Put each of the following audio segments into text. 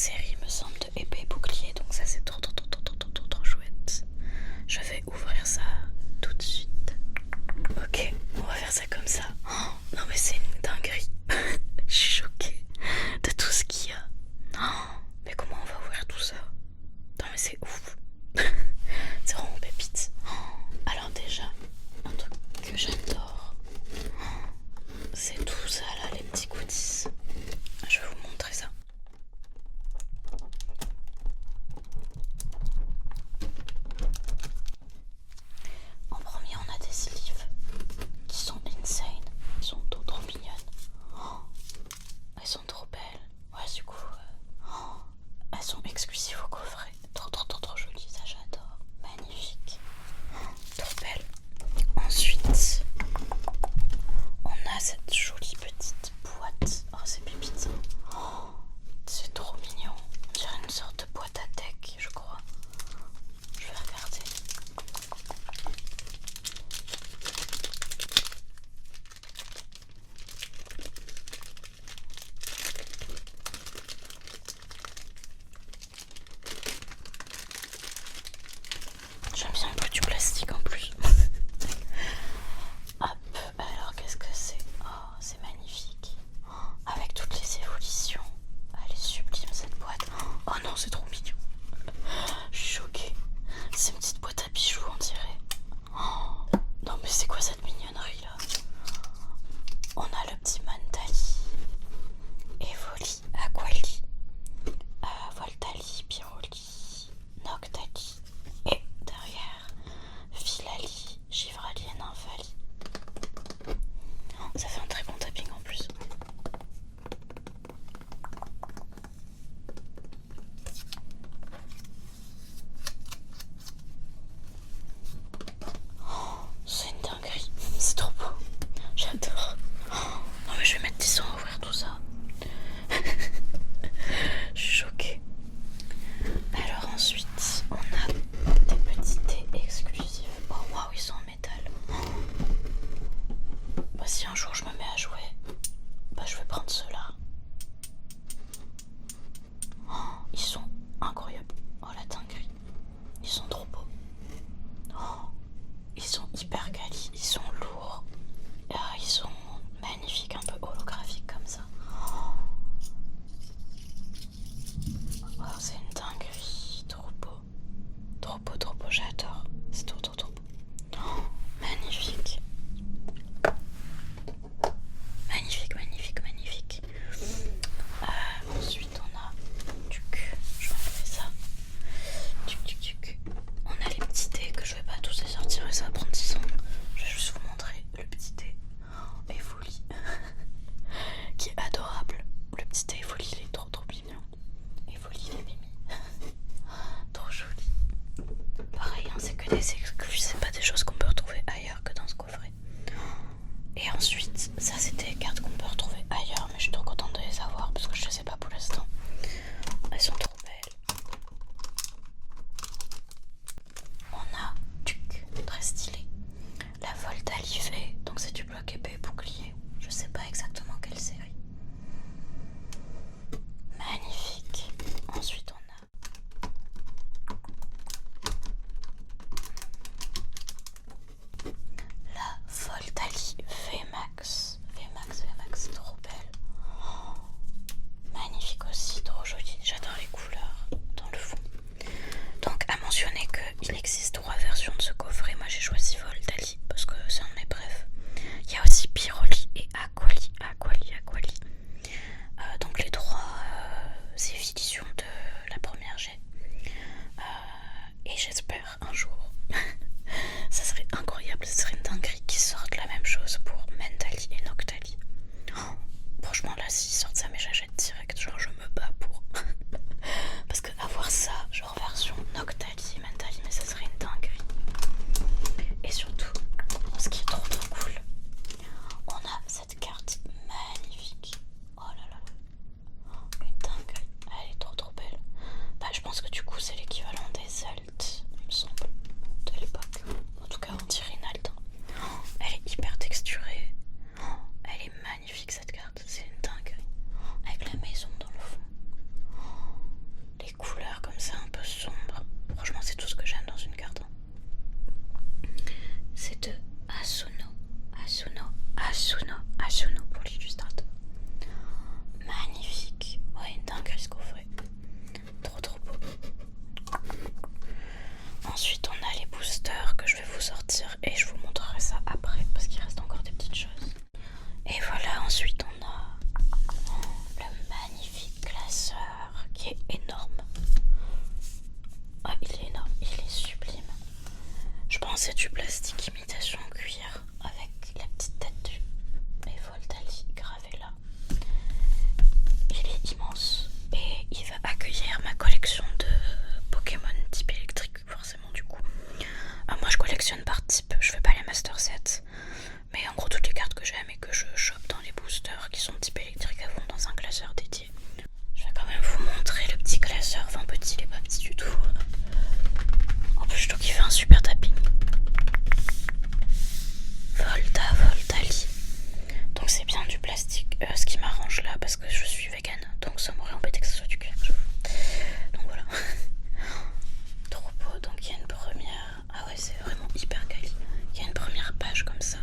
série, me semble, de épée et bouclier, donc ça c'est trop chouette. Je vais ouvrir ça tout de suite. Ok, on va faire ça comme ça. Oh, non mais c'est une dinguerie. Je suis choquée de tout ce qu'il y a. Oh, mais comment on va ouvrir tout ça? Non mais c'est ouf. C'est vraiment pépite. Oh, alors déjà, un truc que j'adore, c'est tout ça là, les petits goodies. Je vais vous montrer ça. En premier, on a des sleeves qui sont insane. Elles sont trop mignonnes. Oh, elles sont trop belles. Ouais, du coup, elles sont exclusives au coffret. Trop jolies, ça j'adore. Magnifique. Trop belle. Ensuite, on a cette jolie petite boîte. Oh, c'est pépite ça. Oh, c'est trop mignon. On dirait une sorte de boîte à deck, je crois. Je vais regarder. J'aime bien un peu du plastique en plus. Hop, alors qu'est-ce que c'est? Oh, c'est magnifique. Oh, avec toutes les évolutions. Elle est sublime cette boîte. Oh non, c'est trop mignon. Je suis choquée. C'est une petite boîte à bijoux, on dirait. Oh, non mais c'est quoi cette mignonnerie là? On a le petit Mandali, Evoli, Aquali, Voltali, Piroli, Noctali et derrière Filali, Givrali et Nymphali. Ça fait un très bon tapping en plus. C'est une dinguerie, c'est trop beau, j'adore. Non mais je vais mettre 10 ans à ouvrir tout ça. Je suis choquée. Alors ensuite, on a des petits thés exclusifs. Oh waouh, ils sont en métal. Bah si un jour je me mets à jouer, bah je vais prendre ceux-là. Oh, ils sont incroyables. Oh la dinguerie. Ils sont trop beaux. Oh, ils sont hyper quali, ils sont lourds. Ils sont magnifiques, un peu holographiques comme ça. Oh, c'est une dinguerie. Trop beau. Trop beau, j'adore. C'est trop beau. Oh, magnifique. Magnifique. Ensuite on a je vais enlever ça. On a les petits thés que je vais pas tous les sortir et ça va prendre 10 ans. Je vais juste vous montrer le petit thé Evoli qui est adorable. Le petit thé Evoli, il est trop mignon. Evoli les mimi. Trop joli. Pareil, hein, c'est que des exclus, c'est pas des choses qu'on peut retrouver ailleurs que dans ce coffret. Et ensuite, ça c'est des cartes qu'on peut retrouver ailleurs, mais je suis trop contente de les avoir parce que je les ai pas pour l'instant. Elles sont trop belles. On a très stylé. La Voltali V, donc c'est du bloc épée et bouclier. Je sais pas exactement quelle série. Magnifique. Ensuite on a la Voltali VMAX. VMAX, trop belle. Oh, magnifique aussi, trop jolie. J'adore les couleurs dans le fond. Donc à mentionner qu'il existe 3 versions de ce coffret. Moi j'ai choisi Voltali parce que c'est un de mes préfs. Il y a aussi Piroli et Aquali. Donc les 3 éditions de la première G. Et j'espère un jour, ça serait incroyable, ça serait une dinguerie qu'ils sortent la même chose pour Mentali et Noctali. Oh, franchement là s'ils sortent ça mais j'achète direct, genre je me bats pour. Parce que avoir ça, genre version Noctali, Mentali, mais ça serait une dinguerie. Et surtout, ce qui est trop cool, on a cette carte magnifique. Oh là là, une dinguerie, elle est trop belle. Bah je pense que du coup c'est l'équivalent des Alt, il me semble, de l'époque. En tout cas on dirait une Alt. Elle est hyper texturée. Elle est magnifique cette carte, c'est une dinguerie. Avec la c'est du plastique imitation cuir avec la petite tête du Voltali gravée là. Il est immense et il va accueillir ma collection de Pokémon type électrique, forcément du coup. Moi je collectionne par type, je fais pas les master sets, mais en gros toutes les cartes que j'aime et que je chope dans les boosters qui sont type électrique elles vont dans un classeur dédié. Je vais quand même vous montrer le petit classeur, enfin petit, il est pas petit du tout. En plus je trouve qu'il fait un super tapping. Voltali. Donc c'est bien du plastique, ce qui m'arrange là parce que je suis vegan, donc ça m'aurait embêté que ce soit du cuir. Donc voilà. Trop beau, donc il y a une première... Ah ouais, c'est vraiment hyper quali. Il y a une première page comme ça.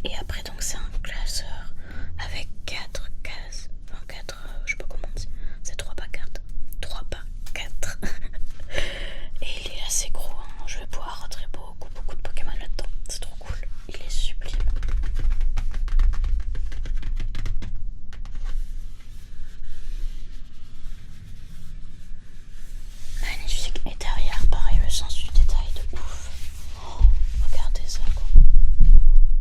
Et après donc c'est un classeur avec 4 cases. Enfin 4, je sais pas comment on dit. C'est 3 pas 4. 3 pas 4. Et il est assez gros, hein. Je vais pouvoir rentrer beaucoup de Pokémon là-dedans. C'est trop cool. Il est sublime. Magnifique. Et derrière, pareil, le sens du détail de ouf. Oh, regardez ça, quoi.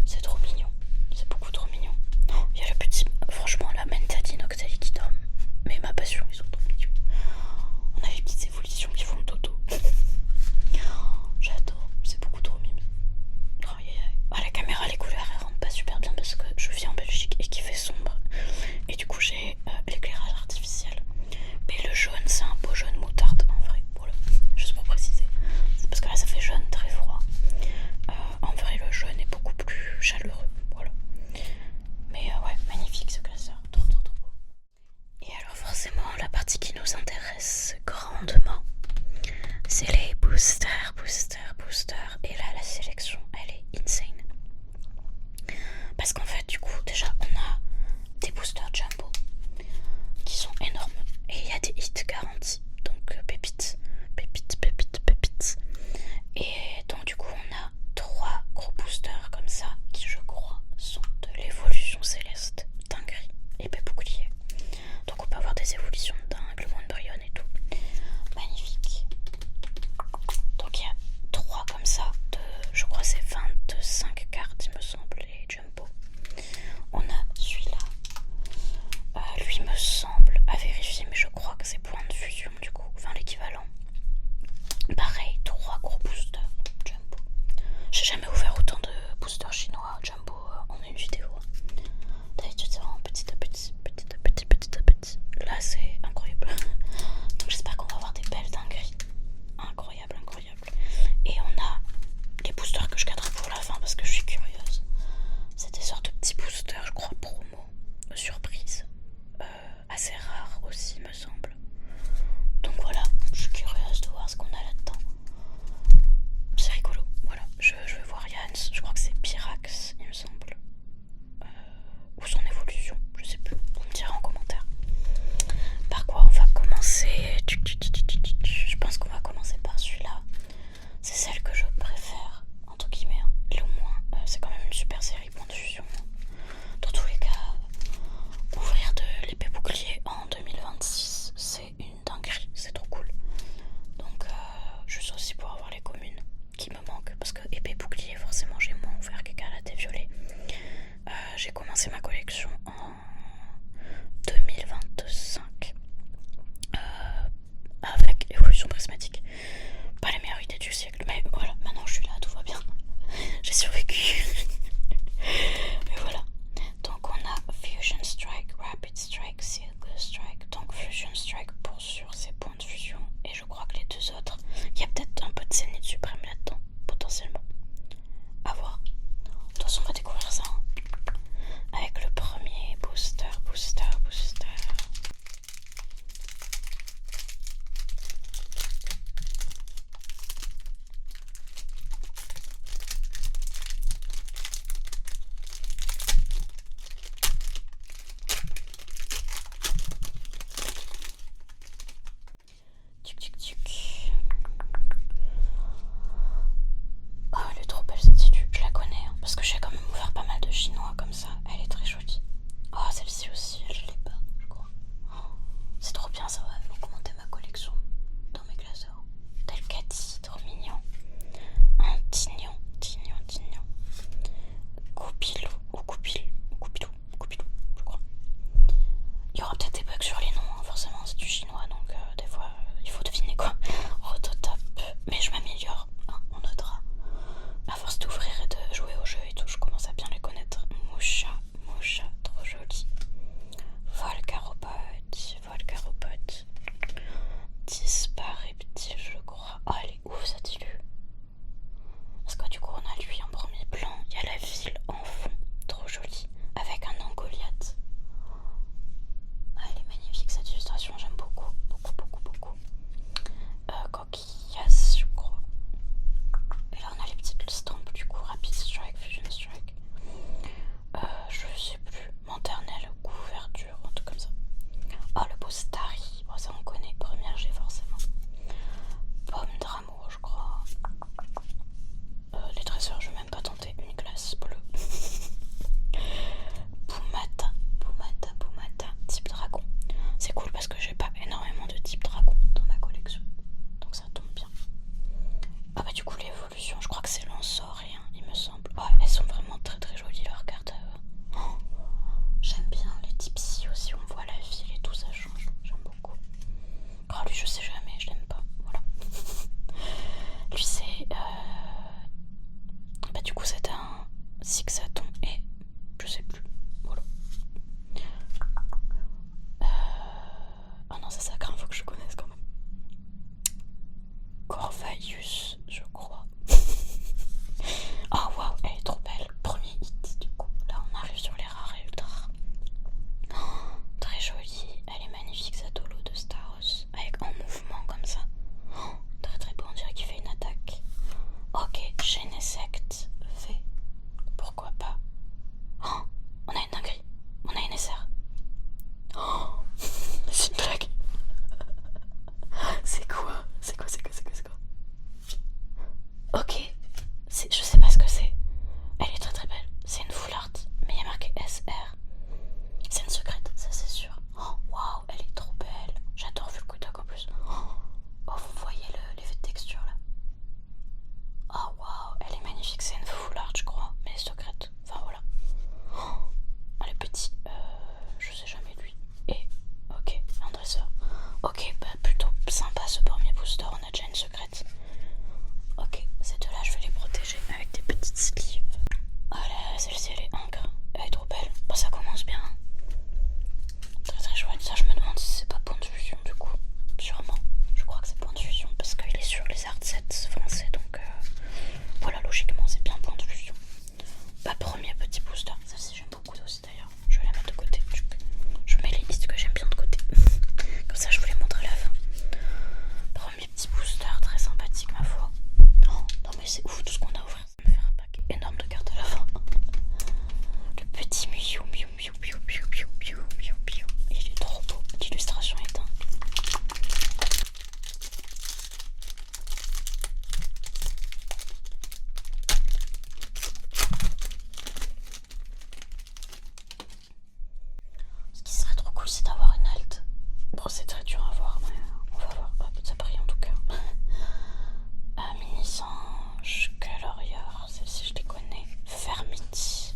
C'est trop mignon. C'est beaucoup trop mignon. Oh, il y a le petit... Franchement, la Mentadine, Octali qui dorment. Mais ma passion, ils sont trop mignons. On a les petites évolutions qui font le dodo. J'adore. C'est beaucoup trop mignon. Oh, la caméra, les couleurs, elles rendent pas super bien parce que je vis en Belgique et qu'il fait sombre. Et du coup, j'ai l'éclairage artificiel. Mais le jaune, c'est un beau jaune moutarde en vrai. Voilà, juste pour préciser. C'est parce que là, ça fait jaune très froid. En vrai, le jaune est beaucoup plus chaleureux. Voilà. Mais ouais, magnifique ce classeur. Trop beau. Et alors, forcément, la partie qui nous intéresse grandement, c'est les boosters. Et là, la sélection, elle est insane. Parce qu'en fait, du coup, déjà, on a des boosters jumbo qui sont énormes. Et il y a des hits garantis. Donc, pépites. Et donc, du coup, on a 3 gros boosters comme ça qui, je crois, sont de l'évolution céleste, dinguerie, épée bouclier. Donc, on peut avoir des évolutions dingues, le Brionne et tout. Magnifique. Donc, il y a 3 comme ça, je crois c'est 25 cartes, il me semble, les jumbo. On a celui-là. Lui me semble à vérifier, mais je crois que c'est point de fusion du coup, enfin l'équivalent. Pareil, 3 gros boosters jumbo. J'ai jamais ouvert autant de boosters chinois jumbo en une vidéo. D'habitude c'est vraiment petit à petit. Là c'est incroyable. Donc j'espère qu'on va avoir des belles dingueries. Incroyable. Et on a les boosters que je garderai pour la fin parce que je suis curieuse. C'est des sortes de petits boosters, je crois, promo, surprise. Assez rares aussi, me semble. Donc voilà, je suis curieuse de voir ce qu'on a là-dedans. C'est rigolo, voilà. Je vais voir Yann, je crois que c'est Pyrax, il me semble. d'avoir une halte. Bon, c'est très dur à voir, mais on va voir. Hop, ça brille en tout cas. Mini singe, Calorior, celle-ci je les connais. Fermity.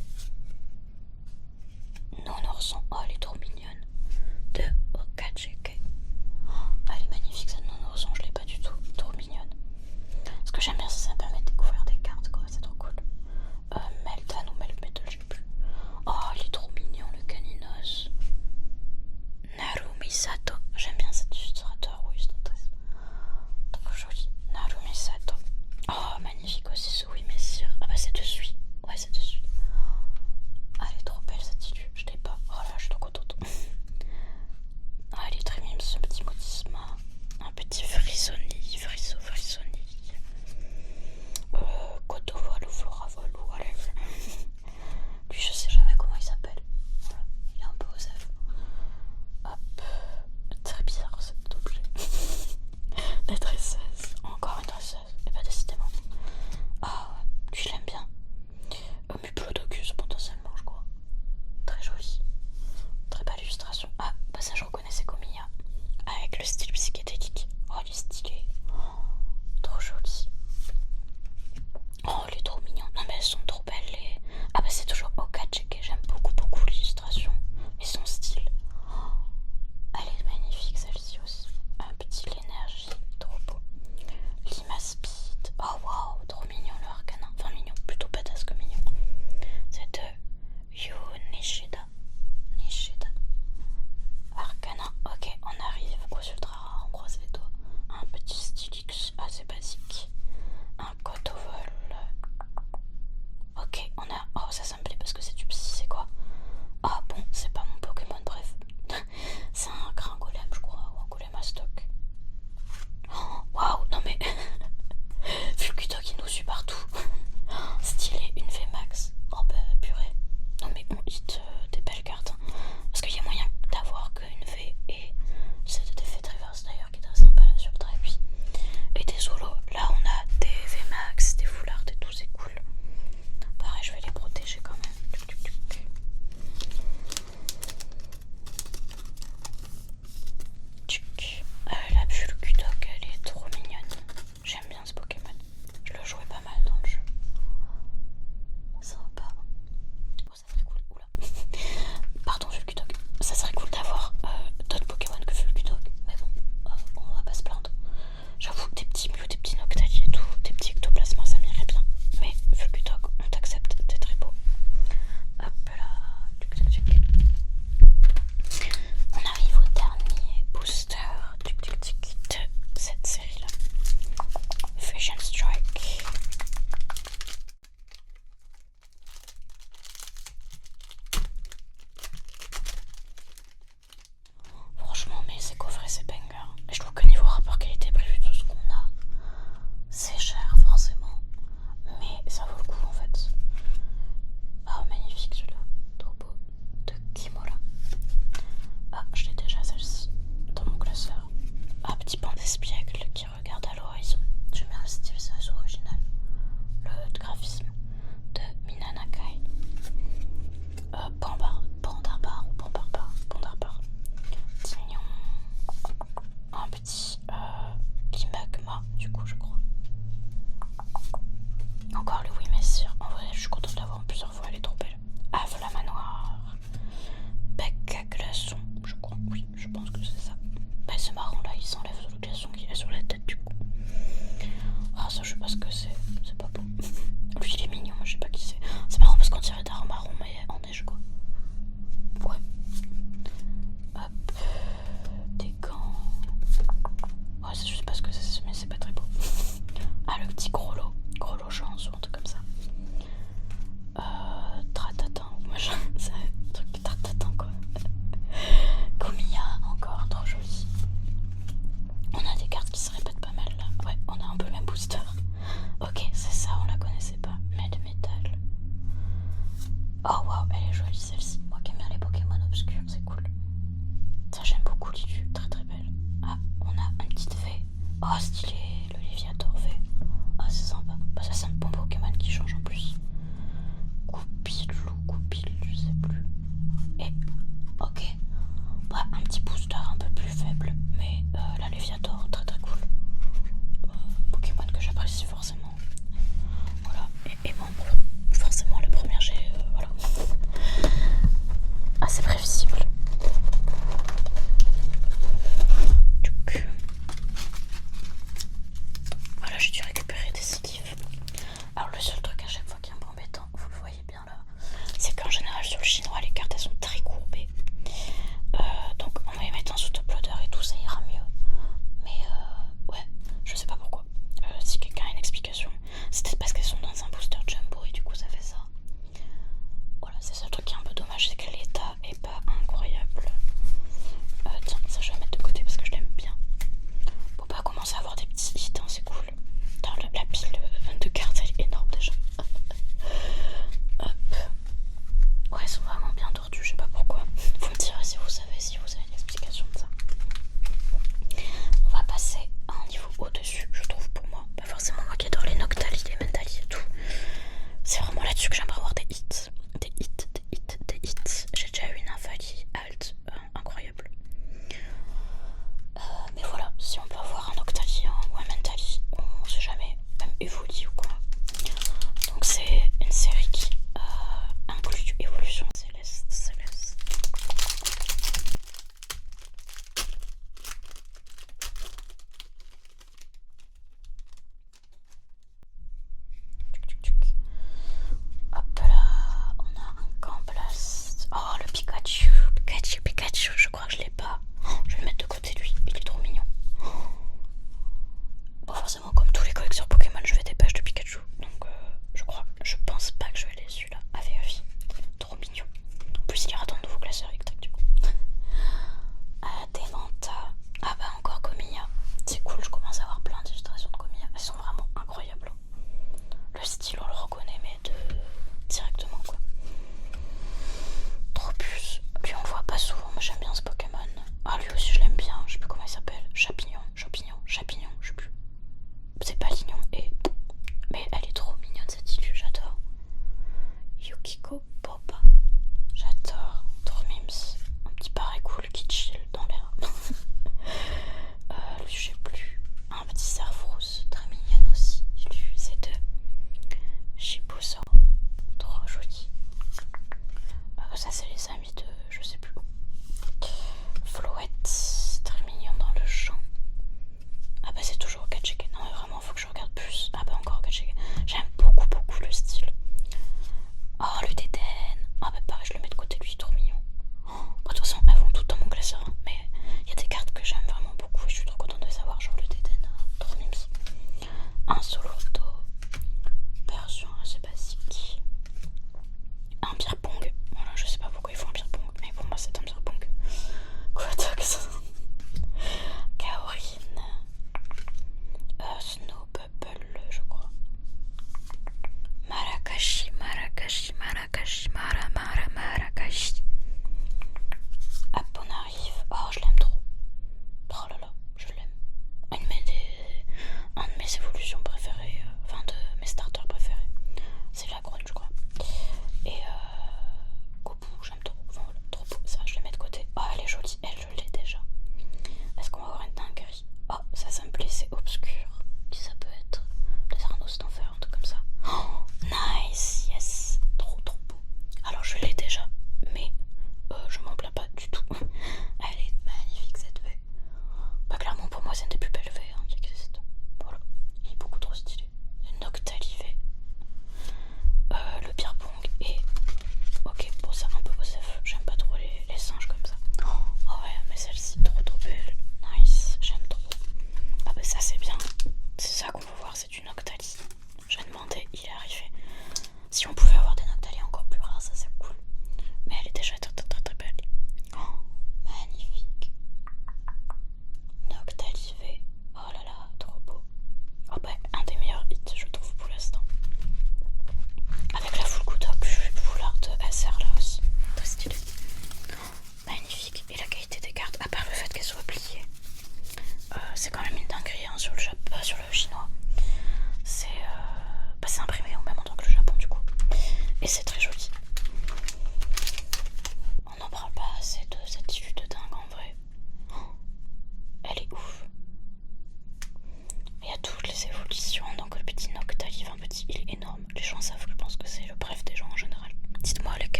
Non-ourson, oh elle est trop mignonne. De Okajeke. Oh, elle est magnifique cette non-ourson, je l'ai pas du tout. Trop mignonne. Ce que j'aime bien, c'est que ça permet de découvrir des cartes, quoi, c'est trop cool. Meltan ou Melmetal, je sais plus. Oh, il est trop mignon le Caninos. Narumi Sato, j'aime bien cette illustrateur, oui, c'est trop joli. Narumi Sato. Oh, magnifique aussi ce Oui Messire. Ah bah c'est de Sui. Ouais, c'est de Sui. Ah, elle est trop belle cette illu, je l'ai pas. Oh là, je suis trop contente. Ah, elle est très mime ce petit motisma. Un petit frissonni, frissonni. Cotovol ou Floravol ou whatever. Lui, je sais jamais comment il s'appelle. Voilà, il est un peu osef. Hop, très bizarre cet objet. La dresseuse, encore une dresseuse. Et pas décidément. Ah ouais, lui je l'aime bien. Muplodocus potentiellement, je crois. Très joli. Très belle illustration. Ah, bah ça je reconnaissais Komiya. Avec le style psychédélique. Oh, il est stylé. Oh, trop joli. Oh, elle est trop mignonne. Non, mais elles sont trop belles. Ah, bah c'est toujours Okajeke. J'aime beaucoup l'illustration et son style. Oh, elle est magnifique celle-ci aussi. Un petit l'énergie. Trop beau. Lima Speed. Oh, waouh, trop mignon le arcanin. Enfin, mignon. Plutôt badass que mignon. C'est de Yu Nishida. Arcana. Ok, on arrive aux ultra rares. On croise les doigts. Un petit Stylix assez basique. Un Cotovol. Ok, on a... Oh, ça me plaît parce que c'est du psy, c'est quoi? Ah bon, c'est pas mon Pokémon, bref. C'est un Gringolem, je crois, ou un Golem à stock. Oh, waouh, non mais... Fulgutok, il nous suit partout. Stylé, une VMAX. Oh bah, purée. Non mais on hit des belles cartes. Hein. Parce qu'il y a moyen d'avoir qu'une V et... C'est des V Reverse d'ailleurs qui est très sympa là sur le trépied. Et des solos. Là, on a des VMAX, des foulards et tout, c'est cool. Pareil, je vais les protéger quand même. La Fulgutok, elle est trop mignonne. J'aime bien ce Pokémon. Je le jouais pas mal dans le jeu. Sympa. Oh, ça serait cool. Oula. Pardon, Fulgutok. Ça serait cool d'avoir d'autres Pokémon que Fulgutok. Mais bon, on va pas se plaindre. J'avoue, des petits Mew, des petits Noctali et tout, des petits ectoplasmas, ça m'irait bien. Mais Fulgutok, on t'accepte, t'es très beau. Hop là. On arrive au dernier booster de cette série-là. Fusion Strike. Franchement, mais c'est coffret, c'est banger. Et je trouve que niveau rapport qualité-prix, vu tout ce qu'on a, c'est cher forcément. Mais ça vaut le coup en fait. Ah, magnifique celui-là. Trop beau. De Kimola. Ah, je l'ai déjà celle-ci dans mon classeur. Ah, petit pan d'espiègle qui regarde à l'horizon. J'aime bien le style, c'est assez original. Le graphisme de Minanakai. Pandarbar. Tignon. Un petit Limagma, du coup, je crois. Encore le Oui Messire. En vrai, je suis contente de l'avoir plusieurs fois, elle est trop belle. Avla Manoir. Bec à glaçon, je crois. Oui, je pense que c'est ça. Bah, c'est marrant là, il s'enlève le glaçon qui est sur la tête du coup. Ah, ça, je sais pas ce que c'est. C'est pas beau. Lui, il est mignon, moi, je sais pas qui c'est. C'est marrant parce qu'on dirait d'un marron, mais en neige quoi. Ouais. Hop. Des gants. Ouais, ça, je sais pas ce que c'est, mais c'est pas très beau. Ah, le petit gros lot chance ou un truc comme ça. Tratatin. Moi, c'est un truc de Tratatin quoi. Komiya, encore trop joli. On a des cartes qui se répètent pas mal là. Ouais, on a un peu le même booster. Ok, c'est ça, on la connaissait pas. Medmetal. Oh waouh, elle est jolie celle-ci. Moi qui aime bien les Pokémon obscurs, c'est cool. Ça, j'aime beaucoup l'Ilu, très très belle. Ah, on a une petite V. Oh, stylé, le Léviator V. Ah, c'est sympa. Bah, ça, c'est un bon Pokémon qui change en plus. Goupil, je sais plus. Et, ok. Bah, un un petit booster un peu plus faible, mais la Léviator, très très cool. Pokémon que j'apprécie forcément. Voilà, et bon, forcément la première G, voilà. Assez prévisible. Donc, voilà, j'ai dû récupérer des slives. Alors le seul truc à chaque fois qui est un peu embêtant, vous le voyez bien là, c'est qu'en général sur le chinois les cartes elles sont très courbées. Donc en les mettant sous top loader et tout ça ira mieux. Mais ouais, je sais pas pourquoi. Si quelqu'un a une explication, c'est peut-être parce qu'elles sont dans un booster jumbo et du coup ça fait ça. Voilà, c'est ça le truc qui est un peu dommage, c'est que l'état est pas incroyable.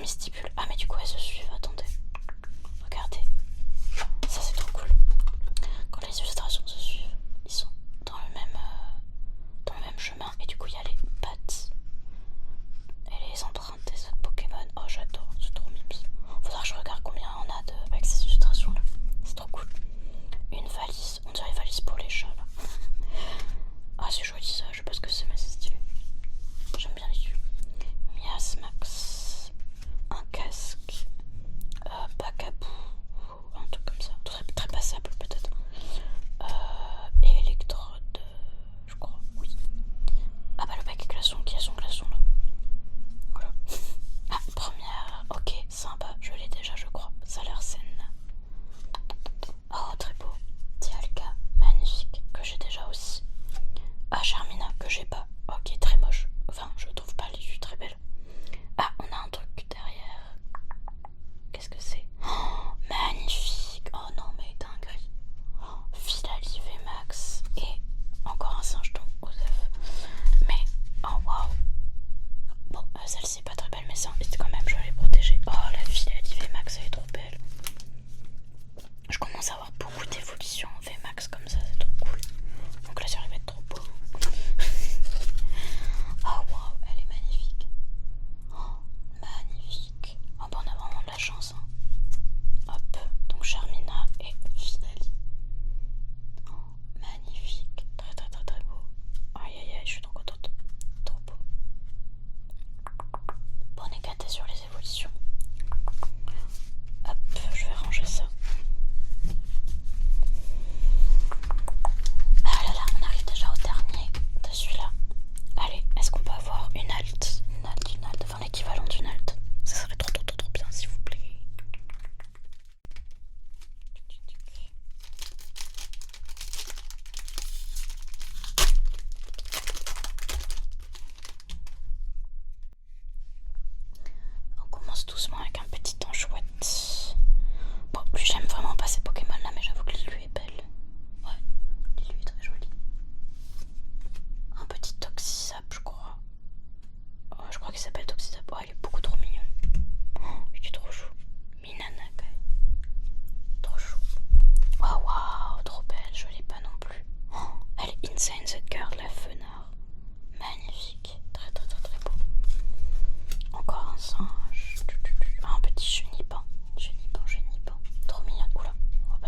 stipules. Ah mais du coup elles se suivent, attendez. Regardez. Ça c'est trop cool. Quand les illustrations se suivent, ils sont dans le même chemin. Et du coup il y a les pattes et les empreintes des autres Pokémon. Oh j'adore, c'est trop mimes. Faudra que je regarde combien on a avec ces illustrations là. C'est trop cool. Une valise, on dirait une valise pour les chats là. Ah c'est joli ça, je sais pas ce que c'est mais c'est stylé. J'aime bien les yeux. Miasmax, un casque, Bacabou, un truc comme ça, très, très passable peut-être. Et électrode, je crois, oui. Ah bah le paquet glaçon qui a son glaçon là. Voilà. Ah, première, ok, sympa, je l'ai déjà je crois, ça a l'air saine. Oh très beau, Dialga, magnifique, que j'ai déjà aussi. Ah Charmina, que j'ai pas, ok très moche, enfin je trouve pas les yeux très belles. Ah on a un truc derrière, qu'est-ce que c'est? Oh, magnifique, oh non mais dinguerie. Oh, Philalie Vmax et encore un singe-don Osef. Mais oh waouh. Bon celle-ci est pas très belle mais ça quand même je vais les protéger. Oh la Philalie Vmax elle est trop belle. Je commence à avoir beaucoup d'évolutions en Vmax comme ça, c'est trop cool. Donc là j'arrive à être trop beau. Oh waouh, elle est magnifique. Oh, magnifique. Oh bah on a vraiment de la chance hein. Hop, donc Charmina et Philalie. Oh, magnifique, très très très très beau. Aïe aïe aïe, je suis trop contente. Trop beau. Bon, on est gâtés sur les évolutions. Hop, je vais ranger ça. Ah là là, on arrive déjà au dernier de celui-là. Allez, est-ce qu'on peut avoir une halte? Une halte, enfin l'équivalent d'une halte. Ça serait trop trop trop trop bien s'il vous plaît. On commence doucement avec un petit temps chouette. Bon, lui j'aime vraiment pas ces Pokémon là, mais j'avoue que Lilu est belle. Ouais, Lilu est très jolie. Un petit Toxisap, je crois. Oh, je crois qu'il s'appelle Toxisap. Oh, il est beaucoup trop mignon. Oh, il est trop chou. Minanakai. Trop chou. Waouh, waouh, trop belle. Je l'ai pas non plus. Oh, elle est insane cette carte, la Fenard. Magnifique. Très très très très beau. Encore un singe. Un petit chenipan. Chenipan. Trop mignon. Oula, on va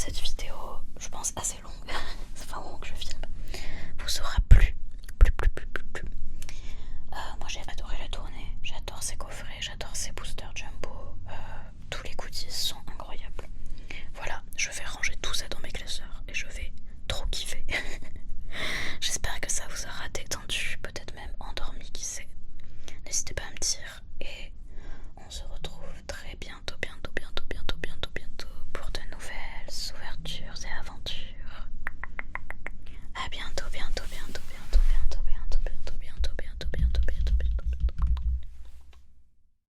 cette vidéo, je pense, assez longue.